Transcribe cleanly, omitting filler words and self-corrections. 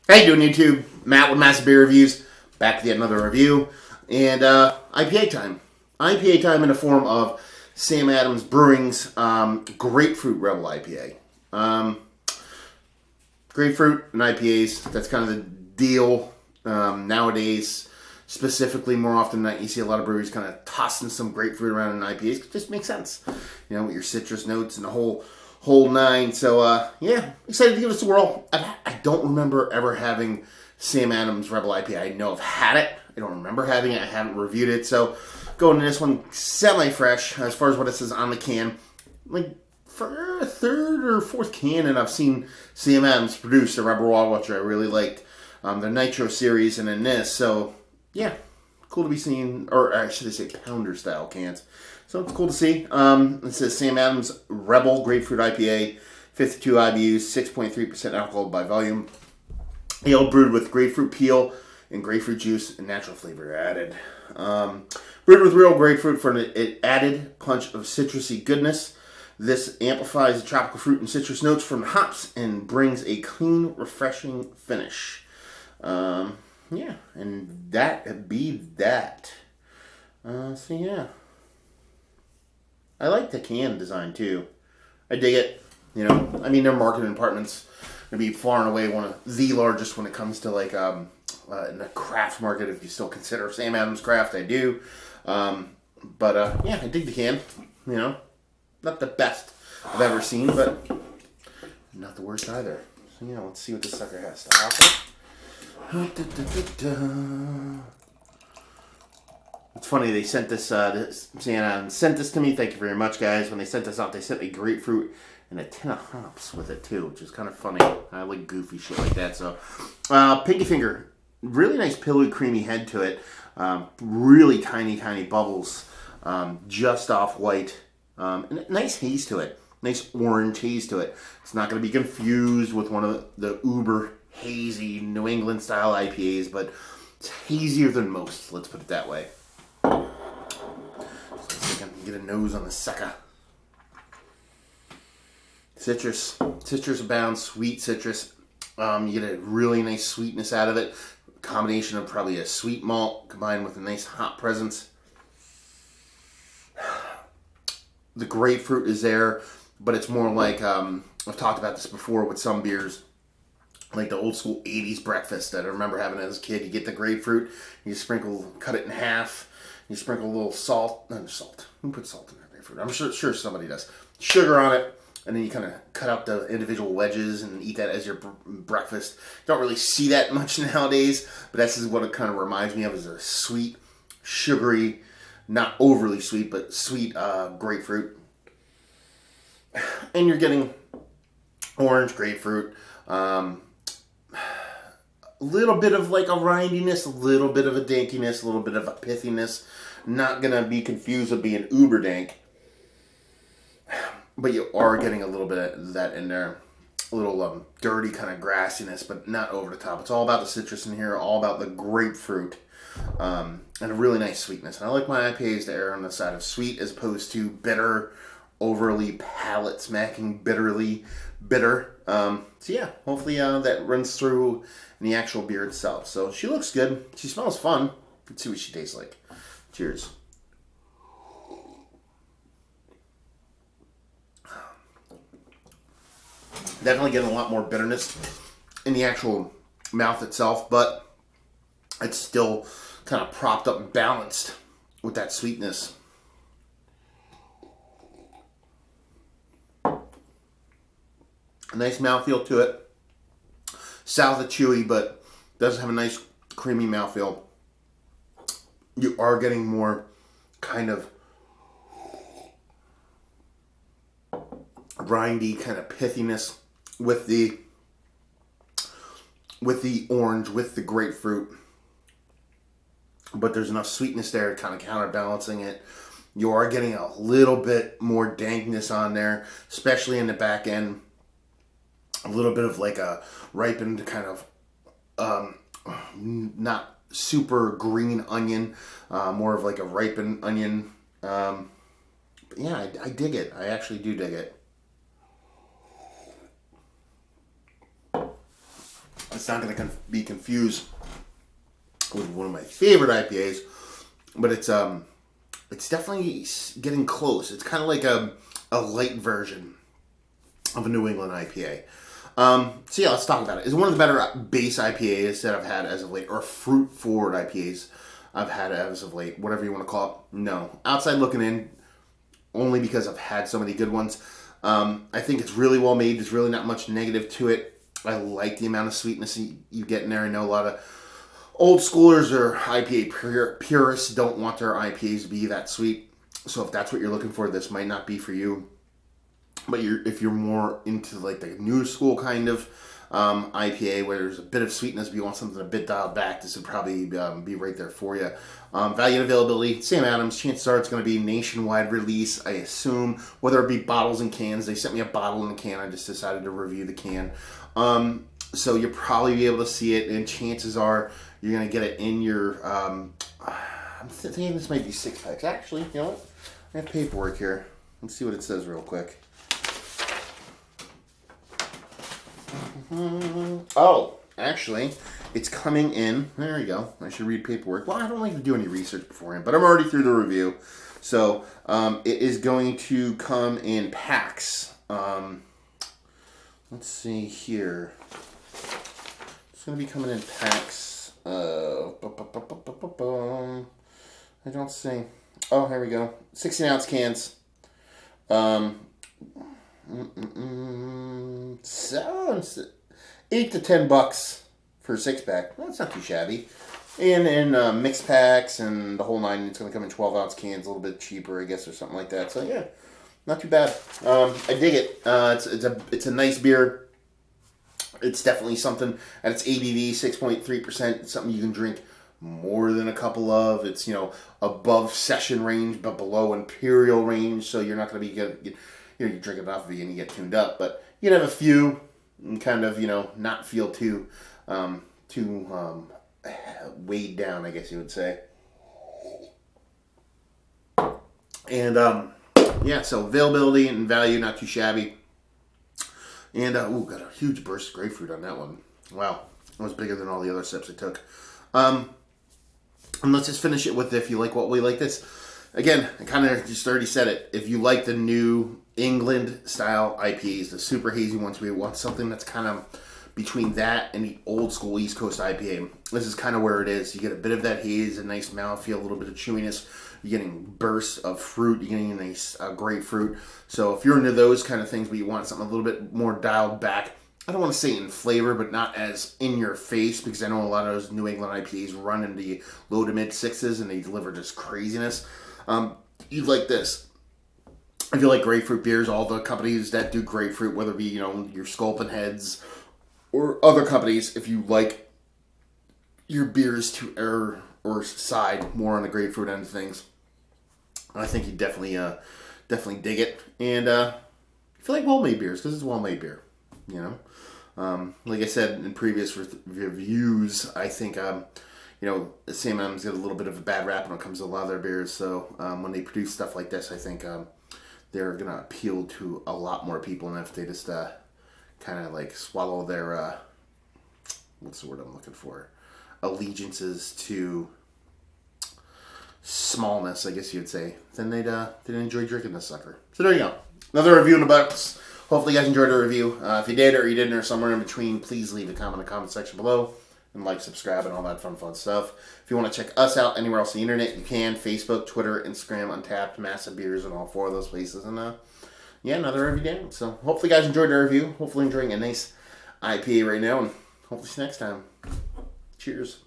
How you doing, YouTube? Matt with Massive Beer Reviews, back with yet another review, and IPA time. IPA time in the form of Sam Adams Brewing's Grapefruit Rebel IPA. Grapefruit and IPAs, that's kind of the deal nowadays. Specifically, more often than not, you see a lot of breweries kind of tossing some grapefruit around in IPAs. It just makes sense, with your citrus notes and the whole nine. So, excited to give this a whirl. I don't remember ever having Sam Adams Rebel IPA. I know I've had it. I don't remember having it. I haven't reviewed it. So, going to this one semi-fresh as far as what it says on the can. Like, for a third or fourth can, and I've seen Sam Adams produce a Rebel Wild, which I really liked. The Nitro series, and then this. So, yeah, cool to be seen, or should I say pounder style cans. So it's cool to see. It says Sam Adams Rebel Grapefruit IPA, 52 IBUs, 6.3% alcohol by volume. Ale brewed with grapefruit peel and grapefruit juice and natural flavor added. Brewed with real grapefruit for an added punch of citrusy goodness. This amplifies the tropical fruit and citrus notes from the hops and brings a clean, refreshing finish. Yeah, and that be that. So yeah. I like the can design too. I dig it. Their marketing department's gonna be far and away one of the largest when it comes to in the craft market. If you still consider Sam Adams Craft, I do. I dig the can. Not the best I've ever seen, but not the worst either. So let's see what this sucker has to offer. It's funny, they sent this, sent this to me. Thank you very much, guys. When they sent this out, they sent me grapefruit and a tin of hops with it, too, which is kind of funny. I like goofy shit like that. So, Pinky Finger, really nice pillowy, creamy head to it. Really tiny bubbles, just off white. And nice haze to it. Nice orange haze to it. It's not going to be confused with one of the uber hazy New England style IPAs, but it's hazier than most. Let's put it that way. So let's see if I can get a nose on the sucker. Citrus abounds, sweet citrus. You get a really nice sweetness out of it. A combination of probably a sweet malt combined with a nice hop presence. The grapefruit is there, but it's more like, I've talked about this before with some beers, like the old school 80s breakfast that I remember having as a kid. You get the grapefruit, you cut it in half, you sprinkle a little salt. Who puts salt in their grapefruit? I'm sure somebody does. Sugar on it, and then you kind of cut out the individual wedges and eat that as your breakfast. Don't really see that much nowadays, but this is what it kind of reminds me of, is a sweet, sugary, not overly sweet, but sweet grapefruit. And you're getting orange grapefruit, a little bit of like a rindiness, a little bit of a dankiness, a little bit of a pithiness. Not going to be confused with being uber dank. But you are getting a little bit of that in there. A little dirty kind of grassiness, but not over the top. It's all about the citrus in here, all about the grapefruit. And a really nice sweetness. And I like my IPAs to err on the side of sweet as opposed to bitter, overly palate smacking, bitterly bitter. Hopefully that runs through in the actual beer itself. So she looks good. She smells fun. Let's see what she tastes like. Cheers. Definitely getting a lot more bitterness in the actual mouth itself, but it's still kind of propped up and balanced with that sweetness. A nice mouthfeel to it. South of chewy, but does have a nice creamy mouthfeel. You are getting more kind of rindy kind of pithiness with the orange, with the grapefruit. But there's enough sweetness there kind of counterbalancing it. You are getting a little bit more dankness on there, especially in the back end. A little bit of like a ripened kind of not super green onion, more of like a ripened onion. But yeah, I dig it. I actually do dig it. It's not going to be confused with one of my favorite IPAs, but it's definitely getting close. It's kind of like a light version of a New England IPA. So yeah, let's talk about it. It's one of the better base IPAs that I've had as of late, or fruit-forward IPAs I've had as of late, whatever you want to call it. No. Outside looking in, only because I've had so many good ones. I think it's really well made. There's really not much negative to it. I like the amount of sweetness you get in there. I know a lot of old schoolers or IPA purists don't want their IPAs to be that sweet. So if that's what you're looking for, this might not be for you. But if you're more into like the new school kind of IPA where there's a bit of sweetness, but you want something a bit dialed back, this would probably be right there for you. Value and availability, Sam Adams. Chances are it's going to be nationwide release, I assume, whether it be bottles and cans. They sent me a bottle and a can. I just decided to review the can. So you'll probably be able to see it, and chances are you're going to get it in your... I'm thinking this might be 6-packs. Actually, you know what? I have paperwork here. Let's see what it says real quick. Oh, actually, it's coming in. There we go. I should read paperwork. Well, I don't like to do any research beforehand, but I'm already through the review. So it is going to come in packs. Let's see here. It's going to be coming in packs. I don't see. Oh, here we go. 16-ounce cans. Sounds $8 to $10 for a 6-pack. That's not too shabby. And in mixed packs and the whole nine, it's going to come in 12-ounce cans, a little bit cheaper, I guess, or something like that. So yeah, not too bad. I dig it. It's a nice beer. It's definitely something at its ABV, 6.3%. Something you can drink more than a couple of. It's above session range, but below imperial range. So you're not going to be good. You drink enough of it and you get tuned up, but you can have a few and kind of not feel too weighed down, I guess you would say. And yeah, so availability and value, not too shabby. And got a huge burst of grapefruit on that one. Wow, that was bigger than all the other sips I took. And let's just finish it with, if you like what we like this. Again, I kind of just already said it. If you like the New England style IPAs, the super hazy ones, we want something that's kind of between that and the old school East Coast IPA. This is kind of where it is. You get a bit of that haze, a nice mouthfeel, a little bit of chewiness. You're getting bursts of fruit. You're getting a nice grapefruit. So if you're into those kind of things, but you want something a little bit more dialed back, I don't want to say in flavor, but not as in your face, because I know a lot of those New England IPAs run in the low to mid 6s and they deliver just craziness. You'd like this. If you like grapefruit beers, all the companies that do grapefruit, whether it be, your Sculpin Heads or other companies, if you like your beers to err or side more on the grapefruit end of things, I think you definitely dig it. And if you like well-made beers, because it's well-made beer, like I said in previous reviews, I think Sam Adams get a little bit of a bad rap when it comes to a lot of their beers. So when they produce stuff like this, I think they're going to appeal to a lot more people. And if they just kind of like swallow their, what's the word I'm looking for? Allegiances to smallness, I guess you'd say, then they'd enjoy drinking this sucker. So there you go. Another review in the books. Hopefully you guys enjoyed the review. If you did or you didn't or somewhere in between, please leave a comment in the comment section below. And like, subscribe, and all that fun stuff. If you want to check us out anywhere else on the internet, you can. Facebook, Twitter, Instagram, Untapped, Massive Beers, and all 4 of those places. And yeah, another review down. So hopefully you guys enjoyed the review. Hopefully enjoying a nice IPA right now. And hopefully see you next time. Cheers.